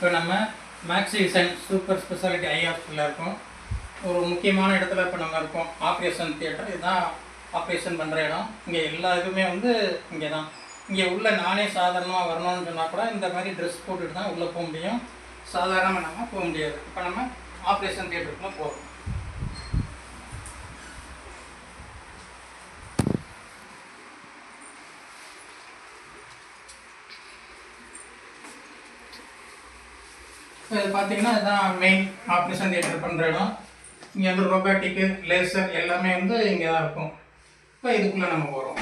இப்போ நம்ம Maxivision super speciality ஐ ஹாஸ்பிட்டலில் இருக்கோம். ஒரு முக்கியமான இடத்துல இப்போ நம்ம இருக்கோம். ஆப்ரேஷன் தியேட்டர், இதுதான் ஆப்ரேஷன் பண்ணுற இடம். இங்கே எல்லா இதுவுமே வந்து இங்கே தான். இங்கே உள்ளே நானே சாதாரணமாக வரணும்னு சொன்னால் கூட இந்த மாதிரி ட்ரெஸ் போட்டுட்டு தான் உள்ளே போக முடியும். சாதாரணமாக நம்ம போக முடியாது. இப்போ நம்ம ஆப்ரேஷன் தியேட்டருக்குள்ளே போகிறோம். இப்போ இது பார்த்தீங்கன்னா இதுதான் மெயின் ஆப்ரேஷன் தியேட்டர் பண்ணுற இடம். இங்கே வந்து ரோபோட்டிக்கு, லேசர் எல்லாமே வந்து இங்கே தான் இருக்கும். இப்போ இதுக்குள்ளே நம்ம போகிறோம்.